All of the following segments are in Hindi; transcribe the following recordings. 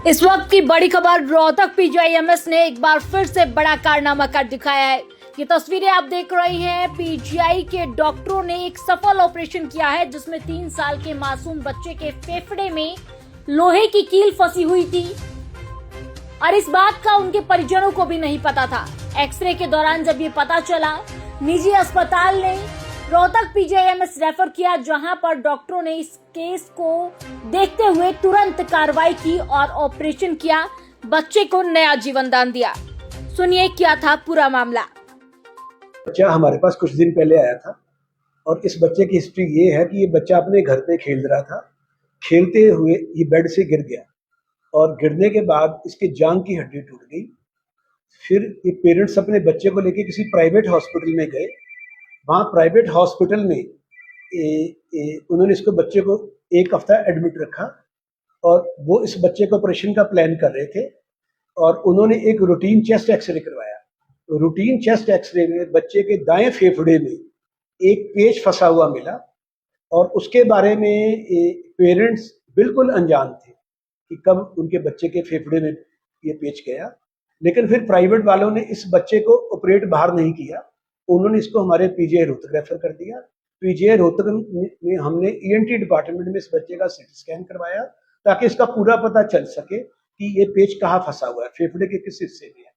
इस वक्त की बड़ी खबर, रोहतक पीजीआईएमएस ने एक बार फिर से बड़ा कारनामा कर दिखाया है। ये तस्वीरें आप देख रही हैं। पीजीआई के डॉक्टरों ने एक सफल ऑपरेशन किया है जिसमें 3 साल के मासूम बच्चे के फेफड़े में लोहे की कील फंसी हुई थी और इस बात का उनके परिजनों को भी नहीं पता था। एक्सरे के दौरान जब ये पता चला, निजी अस्पताल ने रोहतक पीजीआईएमएस रेफर किया, जहां पर डॉक्टरों ने इस केस को देखते हुए तुरंत कार्रवाई की और ऑपरेशन किया, बच्चे को नया जीवन दान दिया। सुनिए क्या था पूरा मामला। बच्चा हमारे पास कुछ दिन पहले आया था और इस बच्चे की हिस्ट्री ये है कि ये बच्चा अपने घर पे खेल रहा था। खेलते हुए ये बेड से गिर गया और गिरने के बाद इसके जांघ की हड्डी टूट गई। फिर ये पेरेंट्स अपने बच्चे को लेके किसी प्राइवेट हॉस्पिटल में गए। वहाँ प्राइवेट हॉस्पिटल में उन्होंने इसको बच्चे को 1 हफ्ता एडमिट रखा और वो इस बच्चे को ऑपरेशन का प्लान कर रहे थे और उन्होंने एक रूटीन चेस्ट एक्सरे करवाया। रूटीन चेस्ट एक्सरे में बच्चे के दाएं फेफड़े में एक पेच फंसा हुआ मिला और उसके बारे में पेरेंट्स बिल्कुल अनजान थे कि कब उनके बच्चे के फेफड़े में ये पेच गया। लेकिन फिर प्राइवेट वालों ने इस बच्चे को ऑपरेट बाहर नहीं किया, उन्होंने इसको हमारे पीजीआई रोहतक रेफर कर दिया। पीजीआई रोहतक में हमने ईएनटी डिपार्टमेंट में इस बच्चे का सीटी स्कैन करवाया ताकि इसका पूरा पता चल सके कि ये पेच कहाँ फंसा हुआ है, फेफड़े के किस हिस्से में है।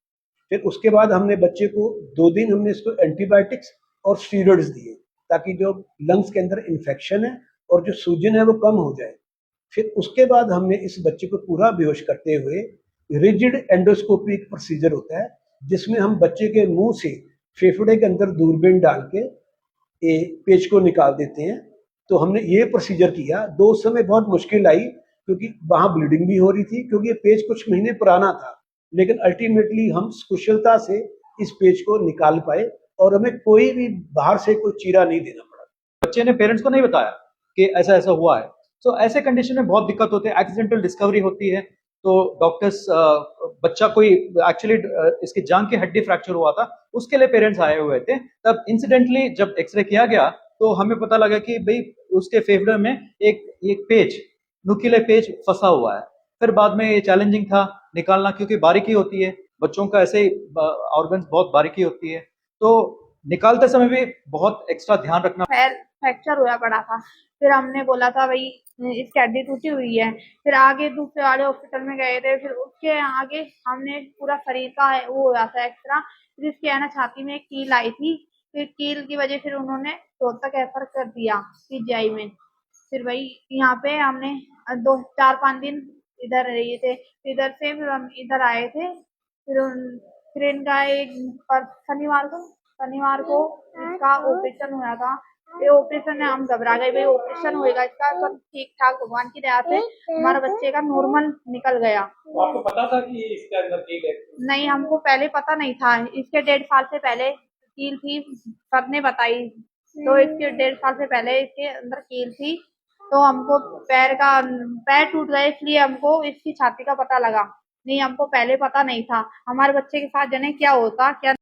फिर उसके बाद हमने बच्चे को 2 दिन हमने इसको एंटीबायोटिक्स और स्टीरॉइड्स दिए ताकि जो लंग्स के अंदर इन्फेक्शन है और जो सूजन है वो कम हो जाए। फिर उसके बाद हमने इस बच्चे को पूरा बेहोश करते हुए रिजिड एंडोस्कोपी एक प्रोसीजर होता है जिसमें हम बच्चे के मुंह से फेफड़े के अंदर दूरबीन डाल के पेच को निकाल देते हैं। तो हमने ये प्रोसीजर किया। 2 समय बहुत मुश्किल आई क्योंकि वहां ब्लीडिंग भी हो रही थी क्योंकि ये पेच कुछ महीने पुराना था, लेकिन अल्टीमेटली हम कुशलता से इस पेच को निकाल पाए और हमें कोई भी बाहर से कोई चीरा नहीं देना पड़ा। बच्चे ने पेरेंट्स को नहीं बताया कि ऐसा ऐसा हुआ है। तो ऐसे कंडीशन में बहुत दिक्कत होती है, एक्सीडेंटल डिस्कवरी होती है। तो डॉक्टर्स बच्चा कोई एक्चुअली इसकी जांघ की हड्डी फ्रैक्चर हुआ था, उसके लिए पेरेंट्स आए हुए थे। तब इंसिडेंटली जब एक्सरे किया गया तो हमें पता लगा कि भाई उसके फेफड़े में एक पेच, नुकीले पेच फंसा हुआ है। फिर बाद में ये चैलेंजिंग था निकालना क्योंकि बारीकी होती है, बच्चों का ऐसे ऑर्गन्स बहुत बारीकी होती है, तो निकालते समय भी बहुत एक्स्ट्रा ध्यान रखना। फ्रैक्चर हुआ पड़ा था। फिर हमने बोला था भाई इसकी हड्डी टूटी हुई है। फिर आगे दूसरे वाले हॉस्पिटल में गए थे, फिर उसके आगे हमने पूरा शरीर का वो हुआ था एक्सरा। फिर इसके है ना छाती में एक कील आई थी, फिर कील की वजह फिर उन्होंने रोहतक रेफर कर दिया पीजीआई में। फिर भाई यहाँ पे हमने 4-5 दिन इधर रहे थे। इधर से फिर हम इधर आए थे। फिर इनका एक शनिवार को इसका ऑपरेशन हुआ था। ये ऑपरेशन में हम घबरा गए, भाई ऑपरेशन होएगा इसका, सब ठीक ठाक भगवान की दया से हमारे बच्चे का नॉर्मल निकल गया। तो आपको पता था कि इसके अंदर कील है? नहीं, हमको पहले पता नहीं था। इसके 1.5 साल से पहले कील थी, सर ने बताई। तो इसके 1.5 साल से पहले इसके अंदर कील थी। तो हमको पैर टूट गए, इसलिए हमको इसकी छाती का पता लगा। नहीं, हमको पहले पता नहीं था। हमारे बच्चे के साथ जाने क्या होता क्या